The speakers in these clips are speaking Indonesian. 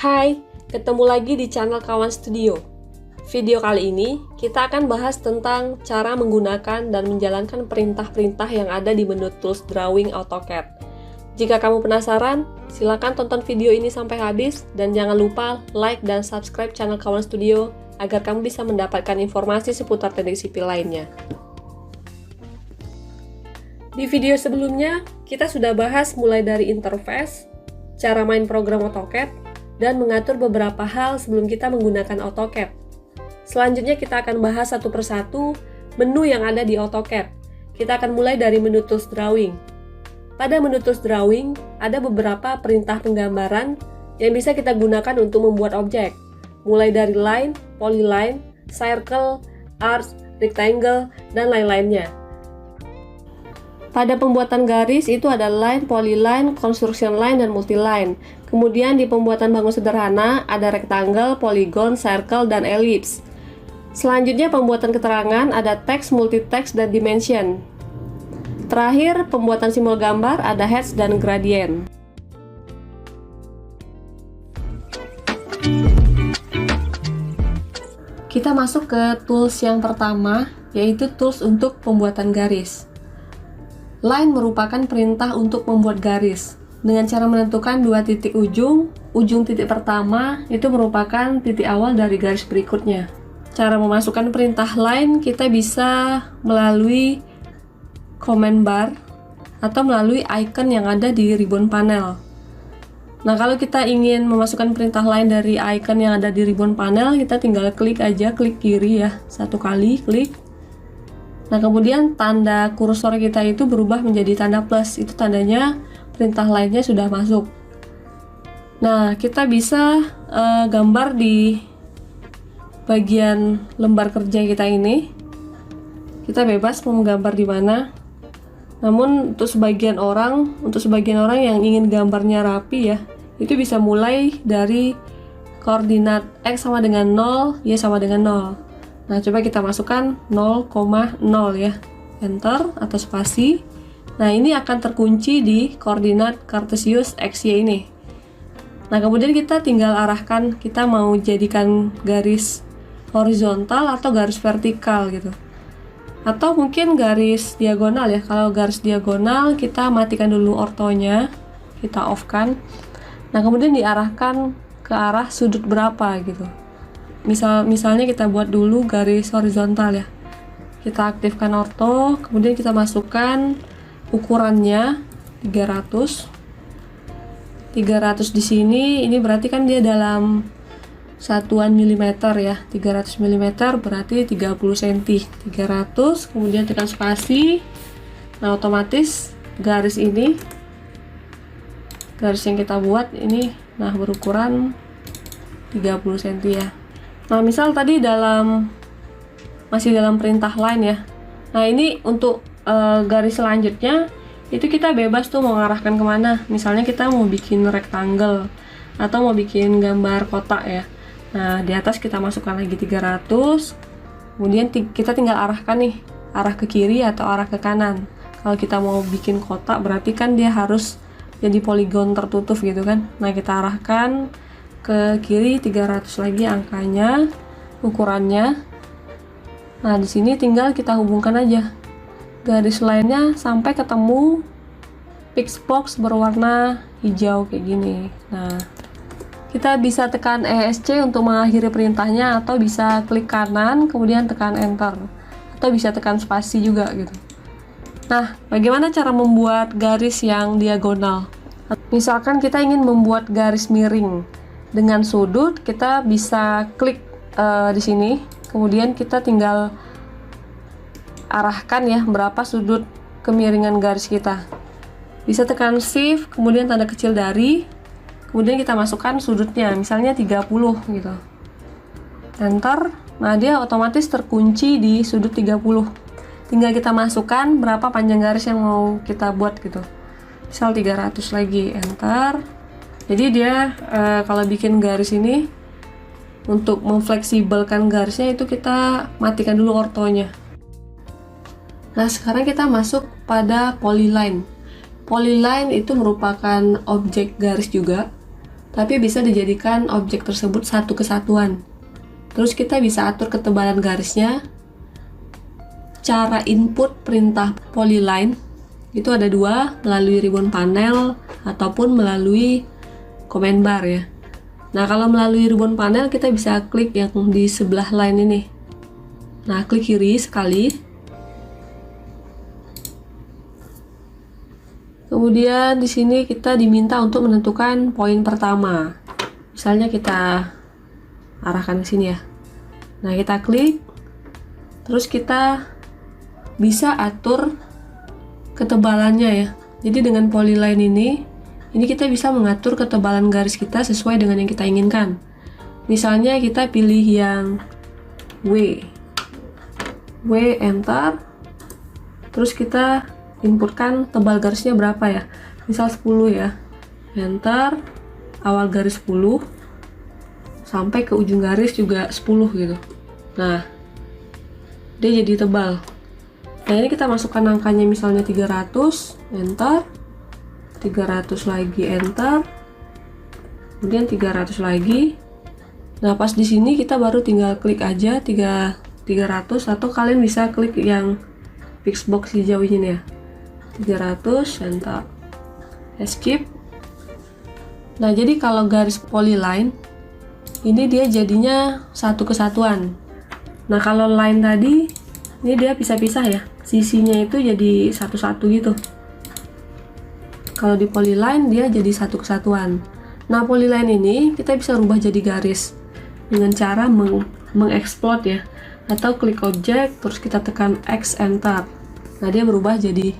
Hai, ketemu lagi di channel Kawan Studio. Video kali ini kita akan bahas tentang cara menggunakan dan menjalankan perintah-perintah yang ada di menu Tools Drawing AutoCAD. Jika kamu penasaran, silakan tonton video ini sampai habis dan jangan lupa like dan subscribe channel Kawan Studio agar kamu bisa mendapatkan informasi seputar teknik sipil lainnya. Di video sebelumnya, kita sudah bahas mulai dari interface, cara main program AutoCAD, dan mengatur beberapa hal sebelum kita menggunakan AutoCAD. Selanjutnya kita akan bahas satu persatu menu yang ada di AutoCAD. Kita akan mulai dari menu Tools Drawing. Pada menu Tools Drawing, ada beberapa perintah penggambaran yang bisa kita gunakan untuk membuat objek, mulai dari line, polyline, circle, arc, rectangle, dan lain-lainnya. Pada pembuatan garis itu ada line, polyline, construction line, dan multiline. Kemudian di pembuatan bangun sederhana ada rectangle, polygon, circle, dan ellipse. Selanjutnya pembuatan keterangan ada teks, multitext, dan dimension. Terakhir pembuatan simbol gambar ada hatch dan gradient. Kita masuk ke tools yang pertama, yaitu tools untuk pembuatan garis. Line merupakan perintah untuk membuat garis dengan cara menentukan dua titik ujung. Ujung titik pertama itu merupakan titik awal dari garis berikutnya. Cara memasukkan perintah line kita bisa melalui command bar atau melalui icon yang ada di ribbon panel. Nah, kalau kita ingin memasukkan perintah line dari icon yang ada di ribbon panel, kita tinggal klik aja, klik kiri ya, satu kali klik. Nah, kemudian tanda kursor kita itu berubah menjadi tanda plus, itu tandanya perintah lainnya sudah masuk. Nah, kita bisa gambar di bagian lembar kerja kita ini. Kita bebas mau menggambar di mana. Namun untuk sebagian orang yang ingin gambarnya rapi ya, itu bisa mulai dari koordinat X sama dengan 0, Y sama dengan 0. Nah, coba kita masukkan 0,0 ya, enter atau spasi. Nah, ini akan terkunci di koordinat Cartesius XY ini. Nah, kemudian kita tinggal arahkan, kita mau jadikan garis horizontal atau garis vertikal gitu. Atau mungkin garis diagonal ya. Kalau garis diagonal, kita matikan dulu ortonya, kita off-kan. Nah, kemudian diarahkan ke arah sudut berapa gitu. Misalnya kita buat dulu garis horizontal ya. Kita aktifkan orto, kemudian kita masukkan ukurannya 300. 300 di sini, ini berarti kan dia dalam satuan milimeter ya. 300 mm berarti 30 cm. 300, kemudian tekan spasi. Nah, otomatis garis ini, garis yang kita buat ini, nah berukuran 30 cm ya. Nah, misal tadi masih dalam perintah line ya. Nah, ini untuk garis selanjutnya itu kita bebas tuh mau ngarahkan kemana. Misalnya kita mau bikin rectangle atau mau bikin gambar kotak ya. Nah, di atas kita masukkan lagi 300. Kemudian kita tinggal arahkan nih, arah ke kiri atau arah ke kanan. Kalau kita mau bikin kotak berarti kan dia harus jadi poligon tertutup gitu kan. Nah, kita arahkan ke kiri 300 lagi angkanya, ukurannya. Nah, di sini tinggal kita hubungkan aja garis lainnya sampai ketemu fix box berwarna hijau kayak gini. Nah, kita bisa tekan ESC untuk mengakhiri perintahnya, atau bisa klik kanan kemudian tekan enter, atau bisa tekan spasi juga gitu. Nah, bagaimana cara membuat garis yang diagonal? Misalkan kita ingin membuat garis miring dengan sudut, kita bisa klik di sini, kemudian kita tinggal arahkan ya berapa sudut kemiringan garis kita. Bisa tekan shift, kemudian tanda kecil dari, kemudian kita masukkan sudutnya, misalnya 30 gitu. Enter. Nah, dia otomatis terkunci di sudut 30. Tinggal kita masukkan berapa panjang garis yang mau kita buat gitu. Misal 300 lagi, enter. Jadi dia kalau bikin garis ini, untuk memfleksibelkan garisnya itu kita matikan dulu ortonya. Nah, sekarang kita masuk pada polyline. Polyline itu merupakan objek garis juga. tapi bisa dijadikan objek tersebut satu kesatuan. Terus kita bisa atur ketebalan garisnya. Cara input perintah polyline itu ada dua, melalui ribbon panel ataupun melalui command bar ya. Nah, kalau melalui ribbon panel kita bisa klik yang di sebelah line ini. Nah, klik kiri sekali. Kemudian di sini kita diminta untuk menentukan poin pertama. Misalnya kita arahkan ke sini ya. Nah, kita klik. Terus kita bisa atur ketebalannya ya. Jadi dengan polyline ini kita bisa mengatur ketebalan garis kita sesuai dengan yang kita inginkan. Misalnya kita pilih yang W, enter. Terus kita inputkan tebal garisnya berapa ya. Misal 10 ya. Enter, awal garis 10 sampai ke ujung garis juga 10 gitu. Nah, dia jadi tebal. Nah, ini kita masukkan angkanya misalnya 300, enter. 300 lagi, enter. Kemudian 300 lagi. Nah, pas di sini kita baru tinggal klik aja 300 atau kalian bisa klik yang fix box hijau ini ya. 300, enter. Escape. Nah, jadi kalau garis polyline ini dia jadinya satu kesatuan. Nah, kalau line tadi ini dia pisah-pisah ya. Sisinya itu jadi satu-satu gitu. Kalau di polyline dia jadi satu kesatuan. Nah, polyline ini kita bisa rubah jadi garis dengan cara mengexplode ya, atau klik objek terus kita tekan X, enter. Nah, dia berubah jadi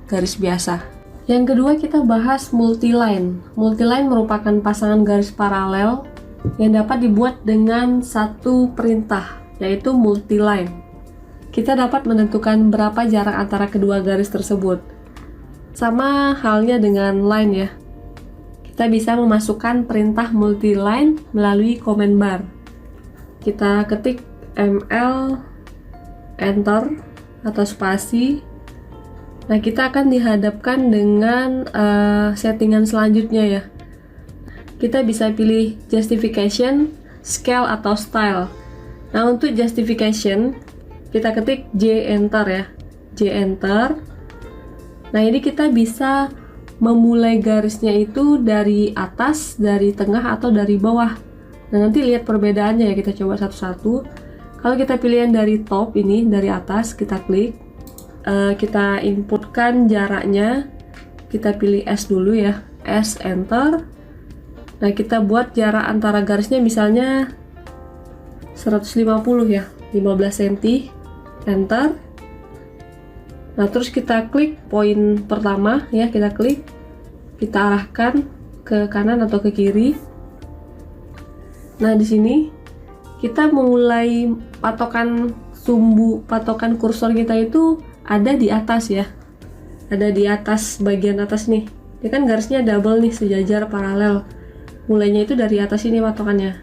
garis biasa. Yang kedua kita bahas multiline. Multiline merupakan pasangan garis paralel yang dapat dibuat dengan satu perintah, yaitu multiline. Kita dapat menentukan berapa jarak antara kedua garis tersebut. Sama halnya dengan line ya. Kita bisa memasukkan perintah multiline melalui command bar. Kita ketik ML, enter atau spasi. Nah, kita akan dihadapkan dengan settingan selanjutnya ya. Kita bisa pilih justification, scale atau style. Nah, untuk justification kita ketik J enter ya. J enter. Nah, ini kita bisa memulai garisnya itu dari atas, dari tengah atau dari bawah. Nah, nanti lihat perbedaannya ya, kita coba satu-satu. Kalau kita pilih yang dari top ini, dari atas, kita klik. Kita inputkan jaraknya. Kita pilih S dulu ya. S enter. Nah, kita buat jarak antara garisnya misalnya 150 ya, 15 cm, enter. Nah, terus kita klik poin pertama ya, kita klik, kita arahkan ke kanan atau ke kiri. Nah, di sini kita mulai patokan patokan kursor kita itu ada di atas ya, ada di atas, bagian atas nih. Ini kan garisnya double nih, sejajar paralel. Mulainya itu dari atas ini patokannya.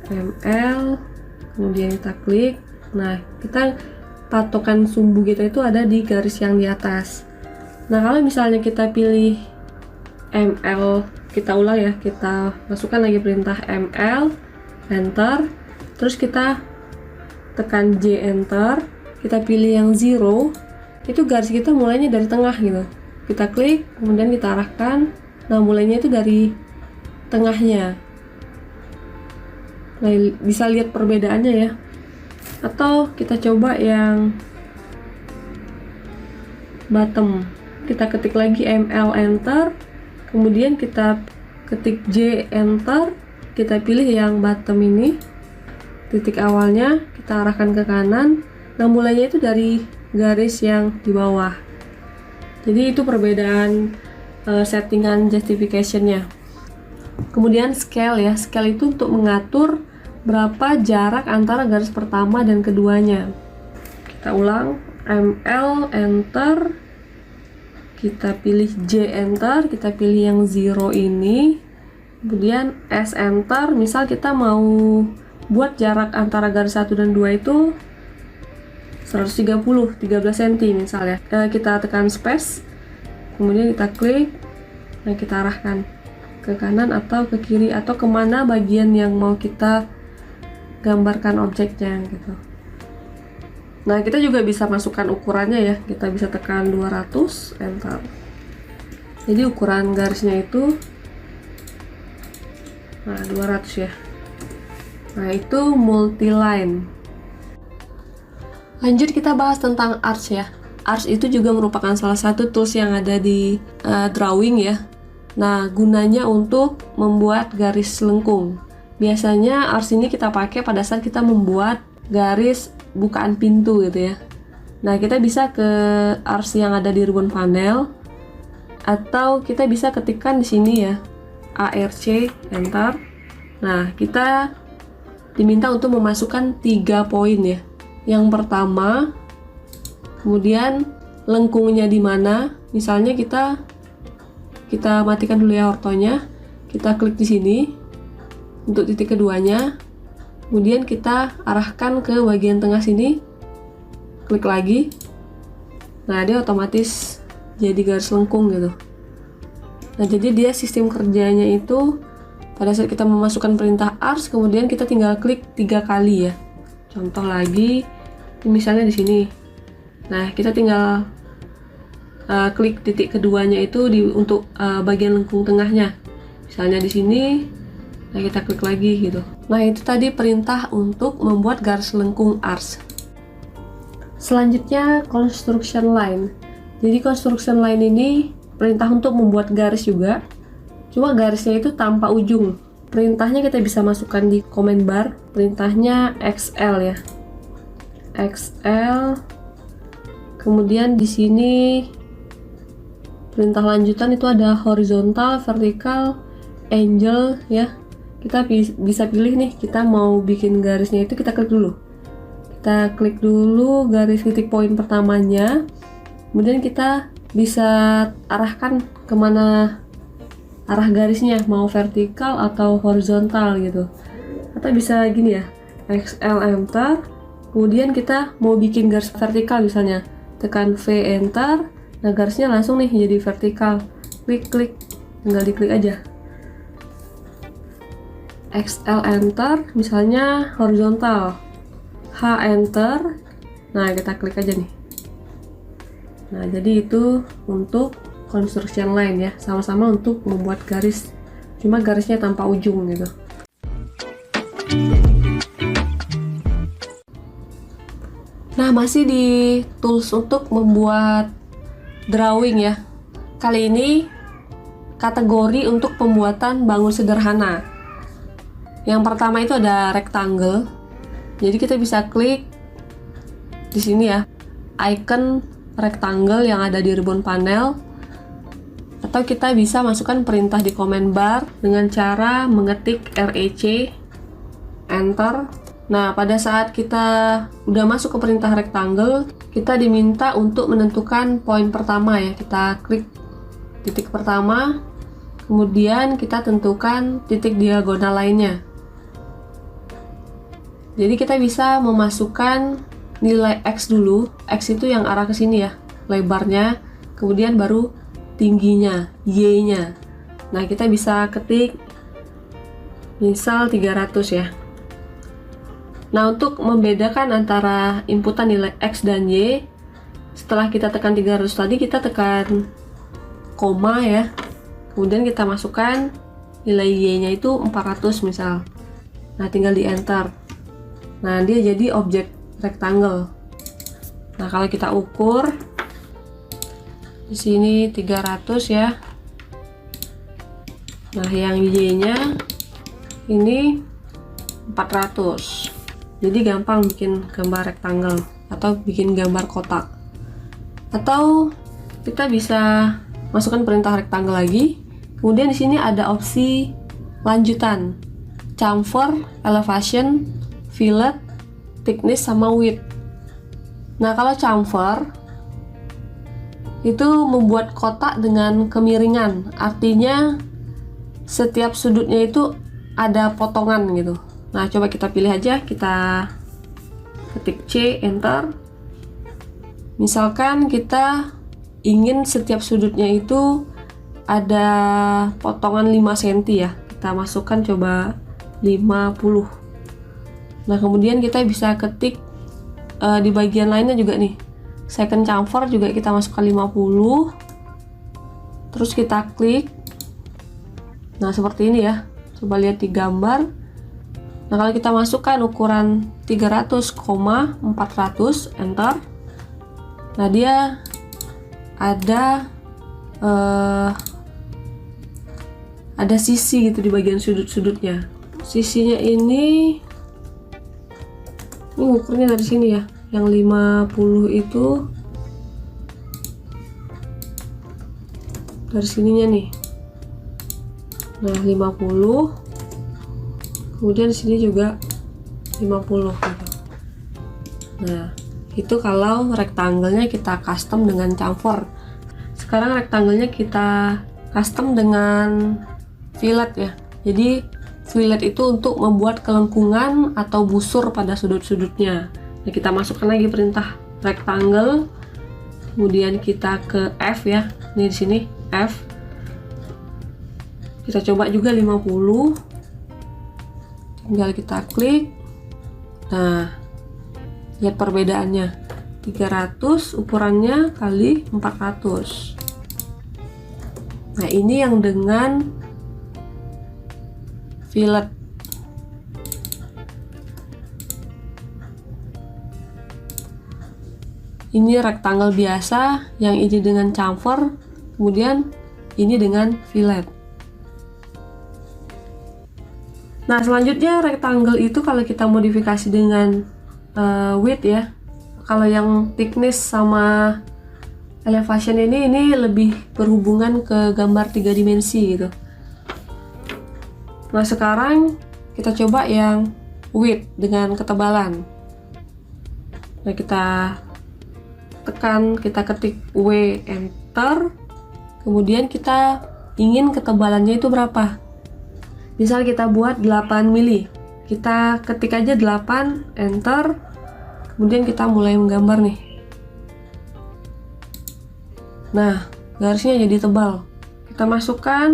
ML, kemudian kita klik. Nah, kita patokan sumbu kita itu ada di garis yang di atas. Nah, kalau misalnya kita pilih ML, kita ulang ya, kita masukkan lagi perintah ML, enter, terus kita tekan J enter, kita pilih yang 0, itu garis kita mulainya dari tengah gitu. Kita klik, kemudian kita arahkan. Nah, mulainya itu dari tengahnya. Nah, bisa lihat perbedaannya ya. Atau kita coba yang bottom. Kita ketik lagi ML enter, kemudian kita ketik J enter, kita pilih yang bottom ini. Titik awalnya kita arahkan ke kanan. Nah, mulainya itu dari garis yang di bawah. Jadi itu perbedaan settingan justification-nya. Kemudian scale ya. Scale itu untuk mengatur berapa jarak antara garis pertama dan keduanya. Kita ulang, ML enter, kita pilih J enter, kita pilih yang 0 ini, kemudian S enter. Misal kita mau buat jarak antara garis 1 dan 2 itu 130, 13 cm misalnya. Kita tekan space, kemudian kita klik, dan kita arahkan ke ke kanan atau ke kiri, atau kemana bagian yang mau kita gambarkan objeknya gitu. Nah, kita juga bisa masukkan ukurannya ya. Kita bisa tekan 200, enter. Jadi ukuran garisnya itu 200 ya. Nah, itu multi-line. Lanjut kita bahas tentang Arch ya. Arch itu juga merupakan salah satu tools yang ada di drawing ya. Nah, gunanya untuk membuat garis lengkung. Biasanya Arch ini kita pakai pada saat kita membuat garis bukaan pintu gitu ya. Nah, kita bisa ke Arch yang ada di ribbon panel, atau kita bisa ketikkan di sini ya, ARC, enter. Nah, kita diminta untuk memasukkan 3 poin ya. Yang pertama, kemudian lengkungnya di mana. Misalnya kita matikan dulu ya ortonya. Kita klik di sini untuk titik keduanya. Kemudian kita arahkan ke bagian tengah sini. Klik lagi. Nah, dia otomatis jadi garis lengkung gitu. Nah, jadi dia sistem kerjanya itu pada saat kita memasukkan perintah Arch, kemudian kita tinggal klik 3 kali ya. Contoh lagi, misalnya di sini. Nah, kita tinggal klik titik keduanya itu untuk bagian lengkung tengahnya. Misalnya di sini. Nah, kita klik lagi gitu. Nah, itu tadi perintah untuk membuat garis lengkung Arch. Selanjutnya construction line. Jadi construction line ini perintah untuk membuat garis juga. Cuma garisnya itu tanpa ujung. Perintahnya kita bisa masukkan di command bar. Perintahnya XL ya. XL. Kemudian di sini perintah lanjutan itu ada horizontal, vertikal, angle ya. Kita bisa pilih nih, kita mau bikin garisnya itu kita klik dulu. Kita klik dulu garis titik poin pertamanya. Kemudian kita bisa arahkan kemana arah garisnya, mau vertikal atau horizontal gitu. Atau bisa gini ya, XL, enter. Kemudian kita mau bikin garis vertikal misalnya, tekan V, enter. Nah, garisnya langsung nih jadi vertikal. Klik, tinggal diklik aja. XL, enter, misalnya horizontal. H, enter. Nah, kita klik aja nih. Nah, jadi itu untuk construction line ya, sama-sama untuk membuat garis, cuma garisnya tanpa ujung gitu. Nah, masih di tools untuk membuat drawing ya. Kali ini kategori untuk pembuatan bangun sederhana. Yang pertama itu ada rectangle. Jadi kita bisa klik di sini ya, icon rectangle yang ada di ribbon panel. Atau kita bisa masukkan perintah di command bar dengan cara mengetik REC, enter. Nah, pada saat kita udah masuk ke perintah rectangle, kita diminta untuk menentukan poin pertama ya. Kita klik titik pertama, kemudian kita tentukan titik diagonal lainnya. Jadi kita bisa memasukkan nilai X dulu. X itu yang arah ke sini ya, lebarnya, kemudian baru tingginya, Y-nya. Nah, kita bisa ketik misal 300 ya. Nah, untuk membedakan antara inputan nilai X dan Y, setelah kita tekan 300 tadi, kita tekan koma ya. Kemudian kita masukkan nilai Y-nya itu 400 misal. Nah, tinggal di enter. Nah, dia jadi objek rectangle. Nah, kalau kita ukur di sini 300 ya. Nah, yang Y-nya ini 400. Jadi gampang bikin gambar rectangle atau bikin gambar kotak. Atau kita bisa masukkan perintah rectangle lagi. Kemudian di sini ada opsi lanjutan, chamfer, elevation, fillet, thickness, sama width. Nah, kalau chamfer itu membuat kotak dengan kemiringan, artinya setiap sudutnya itu ada potongan gitu. Nah, coba kita pilih aja, kita ketik C, enter. Misalkan kita ingin setiap sudutnya itu ada potongan 5 cm ya. Kita masukkan coba 50. Nah, kemudian kita bisa ketik di bagian lainnya juga nih. Second chamfer juga kita masukkan 50. Terus kita klik. Nah, seperti ini ya. Coba lihat di gambar. Nah, kalau kita masukkan ukuran 300,400, enter. Nah, dia ada sisi gitu di bagian sudut-sudutnya. Sisinya ini ukurnya dari sini ya. Yang 50 itu dari sininya nih. Nah, 50. Kemudian di sini juga 50 gitu. Nah, itu kalau rektangelnya kita custom dengan chamfer. Sekarang rektangelnya kita custom dengan fillet ya. Jadi fillet itu untuk membuat kelengkungan atau busur pada sudut-sudutnya. Nah, kita masukkan lagi perintah rectangle, kemudian kita ke F ya. Ini di sini F. Kita coba juga 50. Tinggal kita klik. Nah, lihat perbedaannya. 300 ukurannya kali 400. Nah, ini yang dengan fillet. Ini rectangle biasa, yang ini dengan chamfer, kemudian ini dengan fillet. Nah, selanjutnya rectangle itu kalau kita modifikasi dengan width ya. Kalau yang thickness sama elevation ini lebih berhubungan ke gambar 3 dimensi gitu. Nah, sekarang kita coba yang width dengan ketebalan. Nah, kita tekan, kita ketik W, enter. Kemudian kita ingin ketebalannya itu berapa. Misal kita buat 8 mili. Kita ketik aja 8, enter. Kemudian kita mulai menggambar nih. Nah, garisnya jadi tebal. Kita masukkan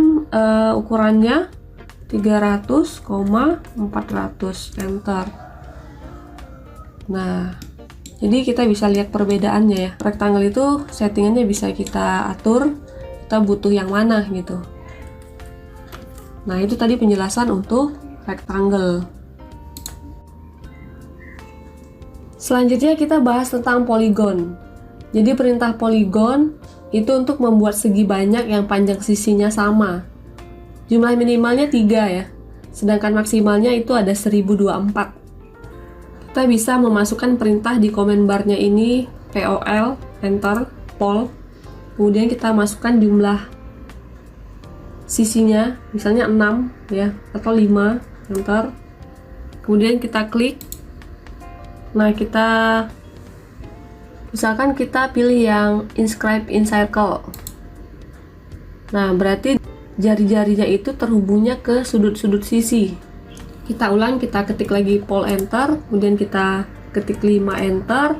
ukurannya 300,400, enter. Nah, jadi kita bisa lihat perbedaannya ya. Rectangle itu settingannya bisa kita atur, kita butuh yang mana gitu. Nah, itu tadi penjelasan untuk rectangle. Selanjutnya kita bahas tentang polygon. Jadi perintah polygon itu untuk membuat segi banyak yang panjang sisinya sama. Jumlah minimalnya 3 ya. Sedangkan maksimalnya itu ada 1024. Kita bisa memasukkan perintah di comment barnya ini, POL, enter, pol. Kemudian kita masukkan jumlah sisinya, misalnya 6 ya, atau 5, enter. Kemudian kita klik. Nah, misalkan kita pilih yang inscribe in circle. Nah, berarti jari-jarinya itu terhubungnya ke sudut-sudut sisi. Kita ulang, kita ketik lagi pol, enter. Kemudian kita ketik 5, enter.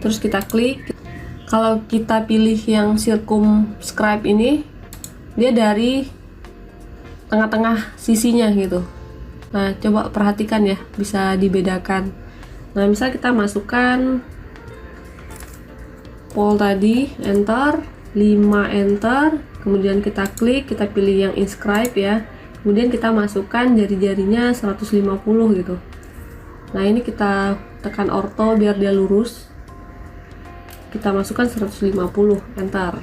Terus kita klik. Kalau kita pilih yang circumscribe ini, dia dari tengah-tengah sisinya gitu. Nah, coba perhatikan ya, bisa dibedakan. Nah, misal kita masukkan pol tadi, enter, 5, enter, kemudian kita klik, kita pilih yang inscribe ya, kemudian kita masukkan jari-jarinya 150 gitu. Nah, ini kita tekan orto biar dia lurus, kita masukkan 150, enter.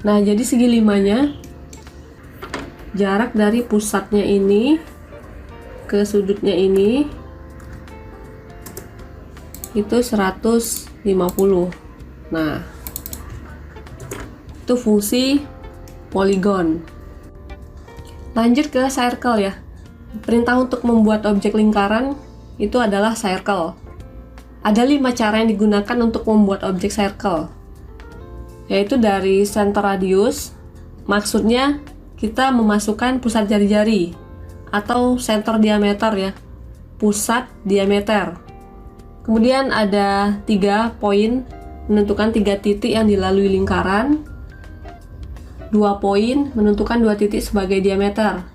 Nah, jadi segi 5-nya, jarak dari pusatnya ini ke sudutnya ini itu 150. Nah, itu fungsi polygon. Lanjut ke circle ya. Perintah untuk membuat objek lingkaran itu adalah circle. Ada 5 cara yang digunakan untuk membuat objek circle, yaitu dari center radius. Maksudnya kita memasukkan pusat jari-jari, atau center diameter ya, pusat diameter. Kemudian ada 3 poin, menentukan 3 titik yang dilalui lingkaran. 2 poin menentukan 2 titik sebagai diameter.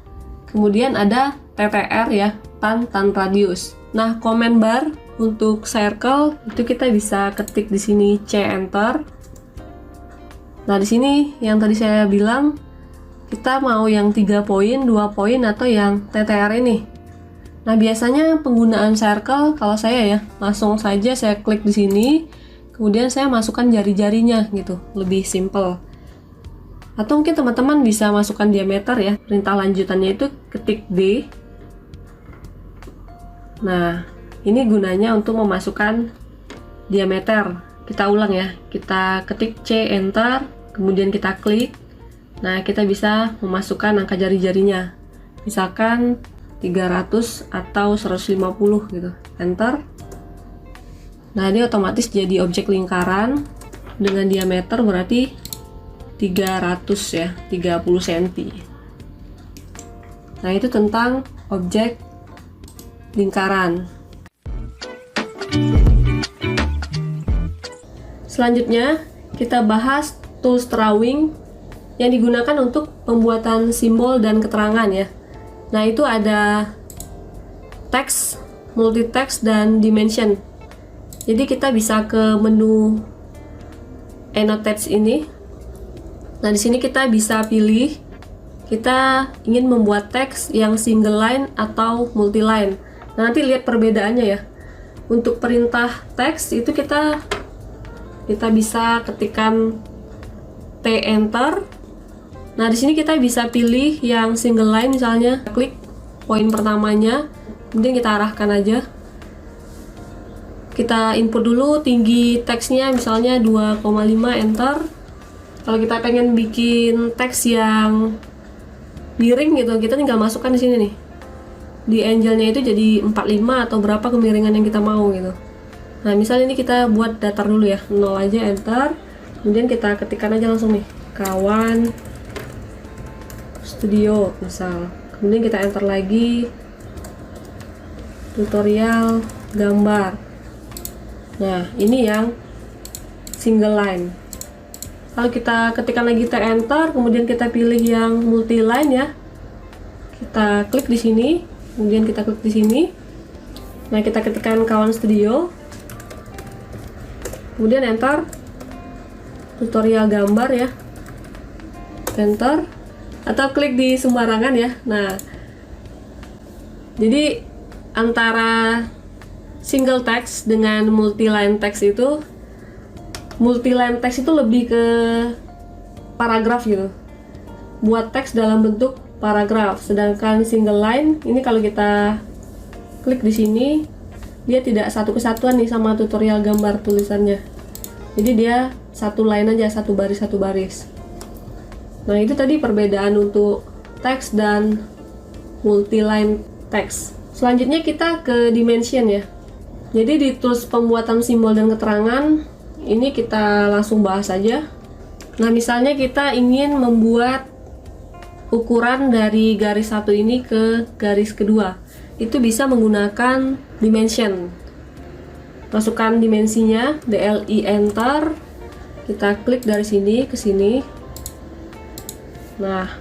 Kemudian ada TTR ya, tan radius. Nah, command bar untuk circle itu kita bisa ketik di sini C enter. Nah, di sini yang tadi saya bilang kita mau yang 3 poin, 2 poin atau yang TTR ini. Nah, biasanya penggunaan circle kalau saya ya, langsung saja saya klik di sini, kemudian saya masukkan jari-jarinya gitu, lebih simple. Atau mungkin teman-teman bisa masukkan diameter ya. Perintah lanjutannya itu ketik D. Nah, ini gunanya untuk memasukkan diameter. Kita ulang ya. Kita ketik C enter, kemudian kita klik. Nah, kita bisa memasukkan angka jari-jarinya. Misalkan 300 atau 150 gitu. Enter. Nah, ini otomatis jadi objek lingkaran dengan diameter berarti 300 ya, 30 cm. Nah, itu tentang objek lingkaran. Selanjutnya, kita bahas tools drawing yang digunakan untuk pembuatan simbol dan keterangan ya. Nah, itu ada teks, multi-text, dan dimension. Jadi kita bisa ke menu annotate ini. Nah, di sini kita bisa pilih kita ingin membuat teks yang single line atau multi line. Nah, nanti lihat perbedaannya ya. Untuk perintah teks itu kita bisa ketikkan T enter. Nah, di sini kita bisa pilih yang single line, misalnya klik poin pertamanya, kemudian kita arahkan aja. Kita input dulu tinggi teksnya, misalnya 2,5 enter. Kalau kita pengen bikin teks yang miring gitu, kita tinggal masukkan di sini nih. Di angle-nya itu jadi 45 atau berapa kemiringan yang kita mau gitu. Nah, misalnya ini kita buat datar dulu ya, 0 aja enter. Kemudian kita ketikkan aja langsung nih, kawan studio misal. Kemudian kita enter lagi, tutorial gambar. Nah, ini yang single line. Kalau kita ketikkan lagi T enter, kemudian kita pilih yang multi line ya. Kita klik di sini, kemudian kita klik di sini. Nah, kita ketikkan kawan studio. Kemudian enter. Tutorial gambar ya. Enter. Atau klik di sembarangan ya. Nah, jadi antara single text dengan multi line text itu, multi line text itu lebih ke paragraf gitu, buat teks dalam bentuk paragraf. Sedangkan single line ini kalau kita klik di sini, dia tidak satu kesatuan nih sama tutorial gambar tulisannya. Jadi dia satu line aja, satu baris. Nah, itu tadi perbedaan untuk teks dan multi line text. Selanjutnya kita ke dimension ya. Jadi di tools pembuatan simbol dan keterangan ini kita langsung bahas aja. Nah, misalnya kita ingin membuat ukuran dari garis satu ini ke garis kedua, itu bisa menggunakan dimension. Masukkan dimensinya, DLI enter, kita klik dari sini ke sini. Nah,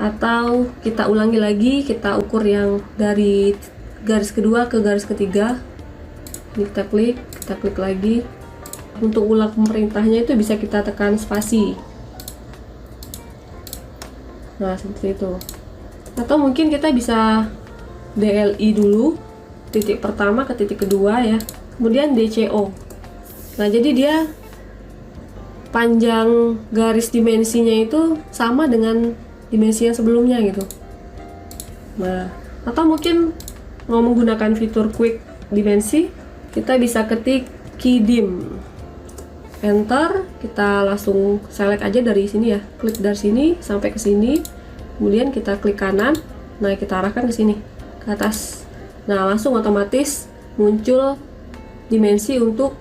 atau kita ulangi lagi, kita ukur yang dari garis kedua ke garis ketiga. Ini kita klik lagi. Untuk ulang perintahnya itu bisa kita tekan spasi. Nah, seperti itu. Atau mungkin kita bisa DLI dulu, titik pertama ke titik kedua ya, kemudian DCO. Nah, jadi dia panjang garis dimensinya itu sama dengan dimensi yang sebelumnya gitu. Nah, atau mungkin mau menggunakan fitur quick dimensi, kita bisa ketik keydim, enter, kita langsung select aja dari sini ya, klik dari sini sampai ke sini, kemudian kita klik kanan, nah kita arahkan ke sini, ke atas. Nah, langsung otomatis muncul dimensi untuk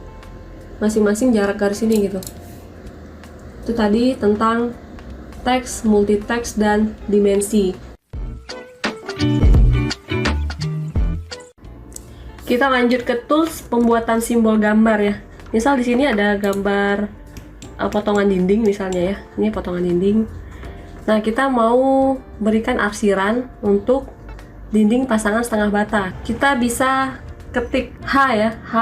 masing-masing jarak garis ini gitu. Itu tadi tentang teks, multi-text, dan dimensi. Kita lanjut ke tools pembuatan simbol gambar ya. Misal di sini ada gambar potongan dinding misalnya ya, ini potongan dinding. Nah, kita mau berikan arsiran untuk dinding pasangan setengah bata. Kita bisa ketik H ya, H,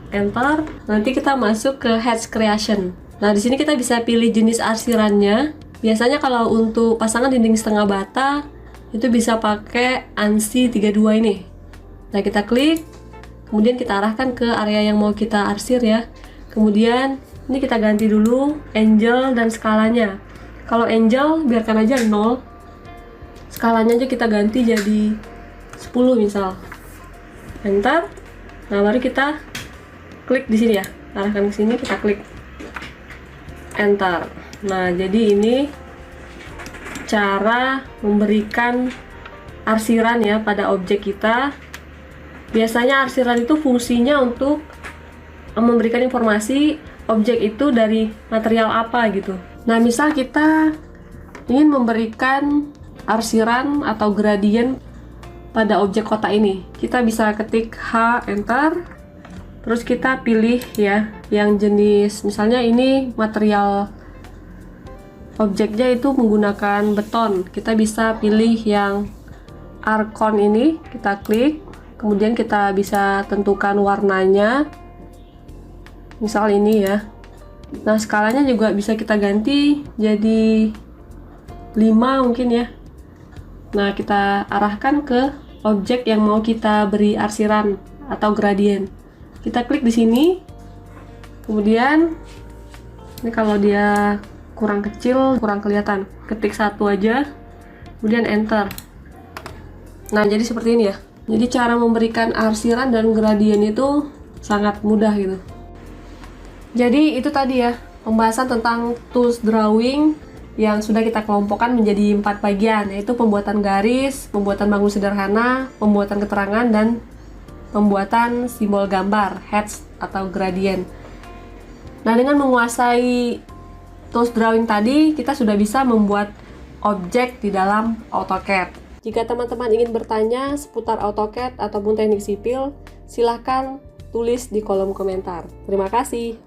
enter. Nanti kita masuk ke Hatch Creation. Nah, di sini kita bisa pilih jenis arsirannya. Biasanya kalau untuk pasangan dinding setengah bata itu bisa pakai ANSI 32 ini. Nah, kita klik, kemudian kita arahkan ke area yang mau kita arsir ya. Kemudian ini kita ganti dulu angle dan skalanya. Kalau angle biarkan aja 0. Skalanya aja kita ganti jadi 10 misal. Enter. Nah, baru kita klik di sini ya. Arahkan ke sini, kita klik enter. Nah, jadi ini cara memberikan arsiran ya pada objek kita. Biasanya arsiran itu fungsinya untuk memberikan informasi objek itu dari material apa gitu. Nah, misal kita ingin memberikan arsiran atau gradien pada objek kotak ini, kita bisa ketik H, enter. Terus kita pilih ya yang jenis, misalnya ini material objeknya itu menggunakan beton. Kita bisa pilih yang Arcon ini, kita klik. Kemudian kita bisa tentukan warnanya, misal ini ya. Nah, skalanya juga bisa kita ganti jadi 5 mungkin ya. Nah, kita arahkan ke objek yang mau kita beri arsiran atau gradien. Kita klik di sini. Kemudian ini kalau dia kurang kecil, kurang kelihatan, ketik 1 aja, kemudian enter. Nah, jadi seperti ini ya. Jadi cara memberikan arsiran dan gradien itu sangat mudah gitu. Jadi itu tadi ya pembahasan tentang tools drawing yang sudah kita kelompokkan menjadi 4 bagian, yaitu pembuatan garis, pembuatan bangun sederhana, pembuatan keterangan, dan pembuatan simbol gambar, hatch atau gradien. Nah, dengan menguasai tools drawing tadi, kita sudah bisa membuat objek di dalam AutoCAD. Jika teman-teman ingin bertanya seputar AutoCAD ataupun teknik sipil, silahkan tulis di kolom komentar. Terima kasih.